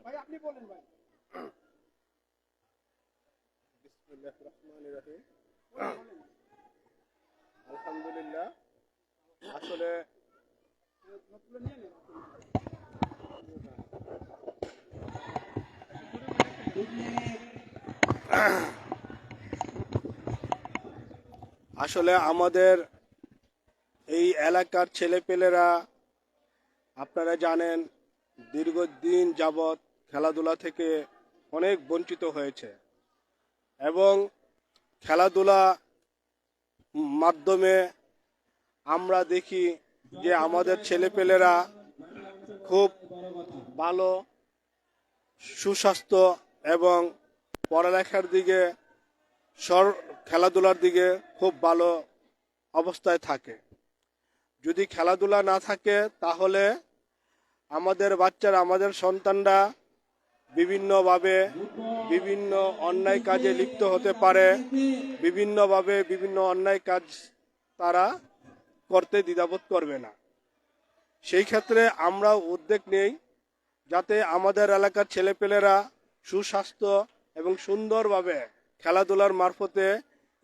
ভাই আপনি বলেন ভাই। বিসমিল্লাহির রহমানির রহিম। আলহামদুলিল্লাহ। আসলে আসলে আমাদের এই এলাকার ছেলেপেলেরা আপনারা জানেন দীর্ঘদিন যাবৎ খেলাধুলা থেকে অনেক বঞ্চিত হয়েছে এবং খেলাধুলা মাধ্যমে আমরা দেখি যে আমাদের ছেলেপেলেরা খুব ভালো সুস্বাস্থ্য এবং পড়ালেখার দিকে খেলাধুলার দিকে খুব ভালো অবস্থায় থাকে। যদি খেলাধুলা না থাকে তাহলে আমাদের বাচ্চারা আমাদের সন্তানরা বিভিন্নভাবে বিভিন্ন অন্যায় কাজে লিপ্ত হতে পারে, বিভিন্নভাবে বিভিন্ন অন্যায় কাজ তারা করতে দ্বিধাবোধ করবে না। সেই ক্ষেত্রে আমরা উদ্যোগ নেই যাতে আমাদের এলাকার ছেলেপেলেরা সুস্বাস্থ্য এবং সুন্দরভাবে খেলাধুলার মারফতে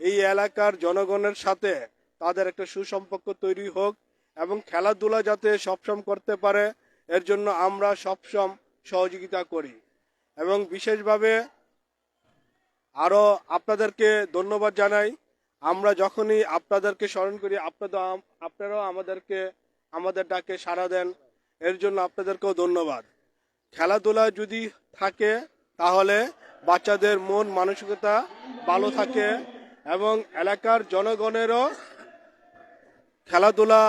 এই এলাকার জনগণের সাথে তাদের একটা সুসম্পর্ক তৈরি হোক এবং খেলাধুলা যাতে সবসময় করতে পারে এর জন্য আমরা সবসময় সহযোগিতা করি। এবং বিশেষভাবে আরও আপনাদেরকে ধন্যবাদ জানাই। আমরা যখনই আপনাদেরকে স্মরণ করি আপনারাও আমাদের ডাকে সাড়া দেন, এর জন্য আপনাদেরকেও ধন্যবাদ। খেলাধুলা যদি থাকে তাহলে বাচ্চাদের মন মানসিকতা ভালো থাকে এবং এলাকার জনগণেরও খেলাধুলা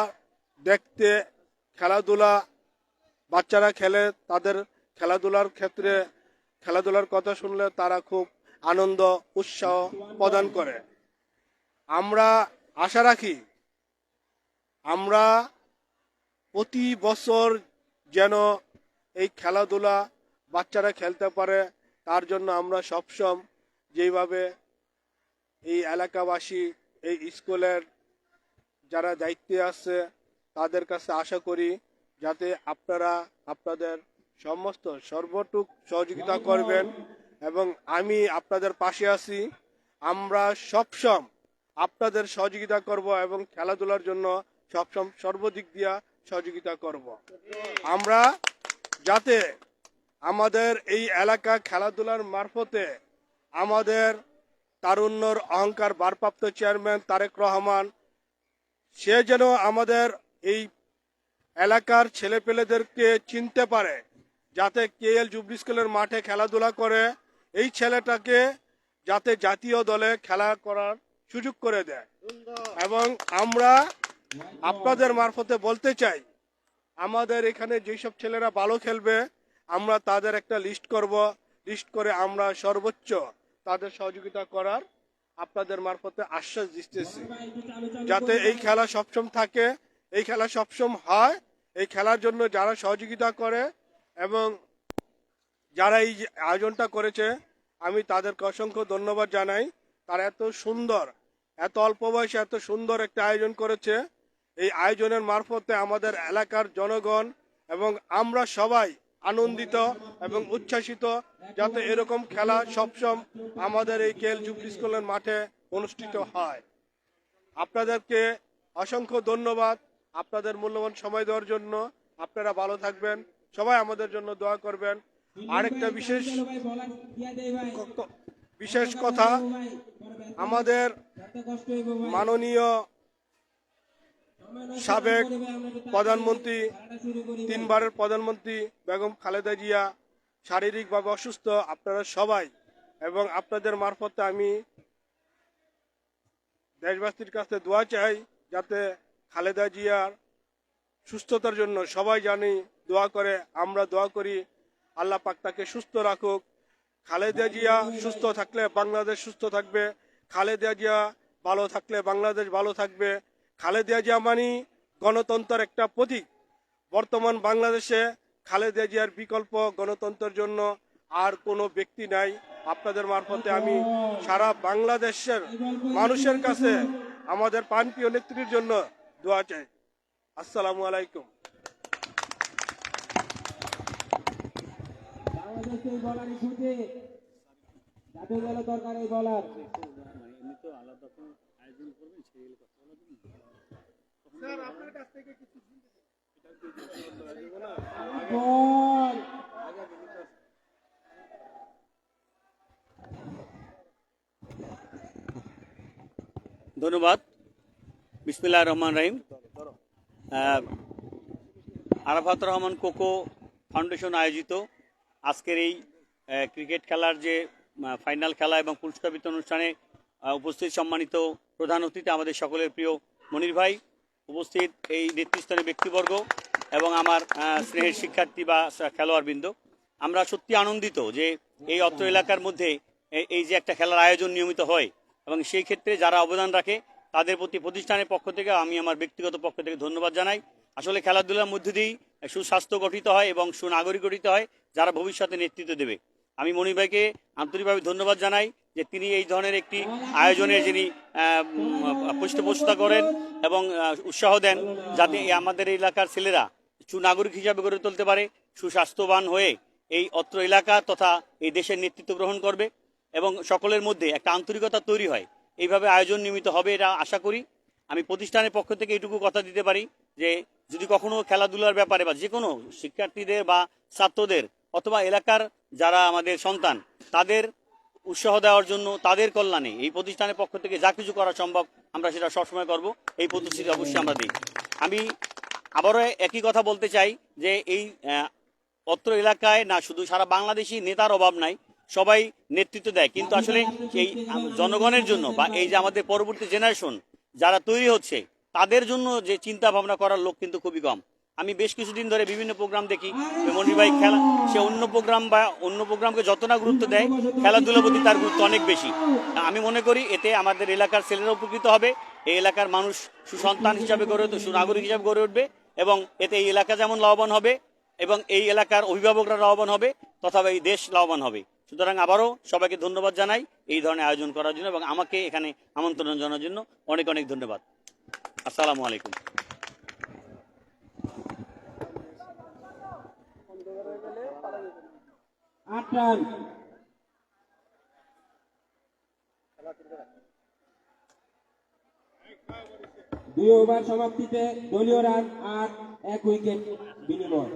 দেখতে খেলাধুলা বাচ্চারা খেলে তাদের খেলাধুলার ক্ষেত্রে খেলাধুলার কথা শুনলে তারা খুব আনন্দ উৎসাহ প্রদান করে। আমরা আশা রাখি আমরা প্রতি বছর যেন এই খেলাধুলা বাচ্চারা খেলতে পারে তার জন্য আমরা সবসময় যেভাবে এই এলাকাবাসী এই স্কুলের যারা দায়িত্বে আছে তাদের কাছে আশা করি যাতে আপনারা আপনাদের সমস্ত সর্বটুক সহযোগিতা করবেন এবং আমি আপনাদের পাশে আছি। আমরা সবসময় আপনাদের সহযোগিতা করব এবং খেলাধুলার জন্য সবসময় সর্বদিক দিয়া সহযোগিতা করব। আমরা যাতে আমাদের এই এলাকা খেলাধুলার মারফতে আমাদের তারুণ্যর অহংকার ভারপ্রাপ্ত চেয়ারম্যান তারেক রহমান সে যেন আমাদের এই এলাকার ছেলেপেলেদেরকে চিনতে পারে, যাতে কেএল জুবলি স্কুলের মাঠে খেলাধুলা করে এই ছেলেটাকে যাতে জাতীয় দলে খেলা করার সুযোগ করে দেয়। এবং আমরা আপনাদের মারফতে বলতে চাই আমাদের এখানে যেসব ছেলেরা ভালো খেলবে আমরা তাদের একটা লিস্ট করব, লিস্ট করে আমরা সর্বোচ্চ তাদের সহযোগিতা করার আপনাদের মারফতে আশ্বাস দিতেছি যাতে এই খেলা সবসময় থাকে, এই খেলা সবসময় হয়। এই খেলার জন্য যারা সহযোগিতা করে এবং যারা এই আয়োজনটা করেছে আমি তাদেরকে অসংখ্য ধন্যবাদ জানাই। তারা এত সুন্দর এত অল্প বয়সে এত সুন্দর একটা আয়োজন করেছে। এই আয়োজনের মারফতে আমাদের এলাকার জনগণ এবং আমরা সবাই আনন্দিত এবং উচ্ছ্বাসিত যাতে এরকম খেলা সবসময় আমাদের এই কেএল জুবলি স্কুলের মাঠে অনুষ্ঠিত হয়। আপনাদেরকে অসংখ্য ধন্যবাদ আপনাদের মূল্যবান সময় দেওয়ার জন্য। আপনারা ভালো থাকবেন, সবাই আমাদের জন্য দোয়া করবেন। আরেকটা বিশেষ কথা আমাদের মাননীয় সাবেক প্রধানমন্ত্রী 3 বারের প্রধানমন্ত্রী বেগম খালেদা জিয়া শারীরিকভাবে অসুস্থ। আপনারা সবাই এবং আপনাদের মারফতে আমি দেশবাসীর কাছে দোয়া চাই যাতে খালেদা জিয়ার সুস্থতার জন্য সবাই জানি দোয়া করে, আমরা দোয়া করি আল্লাহ পাক তাকে সুস্থ রাখুক। খালেদা জিয়া সুস্থ থাকলে বাংলাদেশ সুস্থ থাকবে, খালেদা জিয়া ভালো থাকলে বাংলাদেশ ভালো থাকবে। খালেদা জিয়া মানে গণতন্ত্রের একটা প্রতীক। বর্তমান বাংলাদেশে খালেদা জিয়ার বিকল্প গণতন্ত্রের জন্য আর কোনো ব্যক্তি নাই। আপনাদের মারফতে আমি সারা বাংলাদেশের মানুষের কাছে আমাদের প্রাণপ্রিয় নেত্রীর জন্য দোয়া চাই। আসসালামু আলাইকুম। এই বলারই খুঁজে জাতীয় দলের দরকার এই বলার বল ধন্যবাদ। বিসমিল্লাহির রহমানির রহিম। আরাফাত রহমান কোকো ফাউন্ডেশন আয়োজিত আজকের এই ক্রিকেট খেলার যে ফাইনাল খেলা এবং পুরস্কার বিতরণ অনুষ্ঠানে উপস্থিত সম্মানিত প্রধান অতিথি আমাদের সকলের প্রিয় মনির ভাই, উপস্থিত এই নেতৃস্থানীয় ব্যক্তিবর্গ এবং আমার স্নেহের শিক্ষার্থী বা খেলোয়াড়বৃন্দ, আমরা সত্যি আনন্দিত যে এই অত্র এলাকার মধ্যে এই যে একটা খেলার আয়োজন নিয়মিত হয় এবং সেই ক্ষেত্রে যারা অবদান রাখে তাদের প্রতি প্রতিষ্ঠানের পক্ষ থেকে আমি আমার ব্যক্তিগত পক্ষ থেকে ধন্যবাদ জানাই। আসলে খেলাধুলার মধ্যে দিয়েই সুস্বাস্থ্য গঠিত হয় এবং সুনাগরিক গঠিত হয় যারা ভবিষ্যতে নেতৃত্ব দেবে। আমি মনির ভাইকে আন্তরিকভাবে ধন্যবাদ জানাই যে তিনি এই ধরনের একটি আয়োজনের যিনি পৃষ্ঠপোষকতা করেন এবং উৎসাহ দেন যাতে আমাদের এলাকার ছেলেরা সুনাগরিক হিসাবে গড়ে তুলতে পারে, সুস্বাস্থ্যবান হয়ে এই অত্র এলাকা তথা এই দেশের নেতৃত্ব গ্রহণ করবে এবং সকলের মধ্যে একটা আন্তরিকতা তৈরি হয়। এইভাবে আয়োজন নিয়মিত হবে এটা আশা করি। আমি প্রতিষ্ঠানের পক্ষ থেকে এটুকু কথা দিতে পারি যে যদি কখনো খেলাধুলার ব্যাপারে বা যে কোনো শিক্ষার্থীদের বা ছাত্রদের অথবা এলাকার যারা আমাদের সন্তান তাদের উৎসাহ দেওয়ার জন্য তাদের কল্যাণে এই প্রতিষ্ঠানের পক্ষ থেকে যা কিছু করা সম্ভব আমরা সেটা সবসময় করব, এই প্রতিশ্রুতি অবশ্যই আমরা দিই। আমি আবারও একই কথা বলতে চাই যে এই অত্র এলাকায় না শুধু সারা বাংলাদেশি নেতার অভাব নাই, সবাই নেতৃত্ব দেয়, কিন্তু আসলে এই জনগণের জন্য বা এই যে আমাদের পরবর্তী জেনারেশন যারা তৈরি হচ্ছে তাদের জন্য যে চিন্তা ভাবনা করার লোক কিন্তু খুবই কম। আমি বেশ কিছুদিন ধরে বিভিন্ন প্রোগ্রাম দেখি, মনির ভাই খেলা সে অন্য প্রোগ্রাম বা অন্য প্রোগ্রামকে যত না গুরুত্ব দেয় খেলাধুলার প্রতি তার গুরুত্ব অনেক বেশি। আমি মনে করি এতে আমাদের এলাকার ছেলেরা উপকৃত হবে, এই এলাকার মানুষ সুসন্তান হিসাবে গড়ে উঠবে, সুনাগরিক হিসাবে গড়ে উঠবে এবং এতে এই এলাকা যেমন লাভবান হবে এবং এই এলাকার অভিভাবকরা লাভবান হবে তথা এই দেশ লাভবান হবে। সুতরাং আবারও সবাইকে ধন্যবাদ জানাই এই ধরনের আয়োজন করার জন্য এবং আমাকে এখানে আমন্ত্রণ জানানোর জন্য অনেক অনেক ধন্যবাদ। আসসালামু আলাইকুম। দুই ওভার সমাপ্তিতে দলীয় রান 8, 1 উইকেট বিনিময়।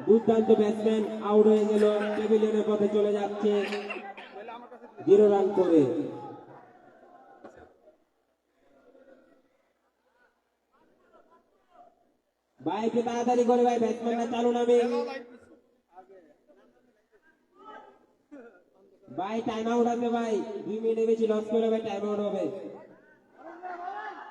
দুর্দান্ত ব্যাটসম্যান আউট হয়ে গেল, প্যাভিলিয়নের পথে চলে যাচ্ছে 0 রান করে। ভাইকে তাড়াতাড়ি করে ভাই, ব্যাটসম্যানটা চালু নামে ভাই, টাইম আউট হবে ভাই, 2 মিনিট বেশি লস করে ভাই টাইম আউট হবে।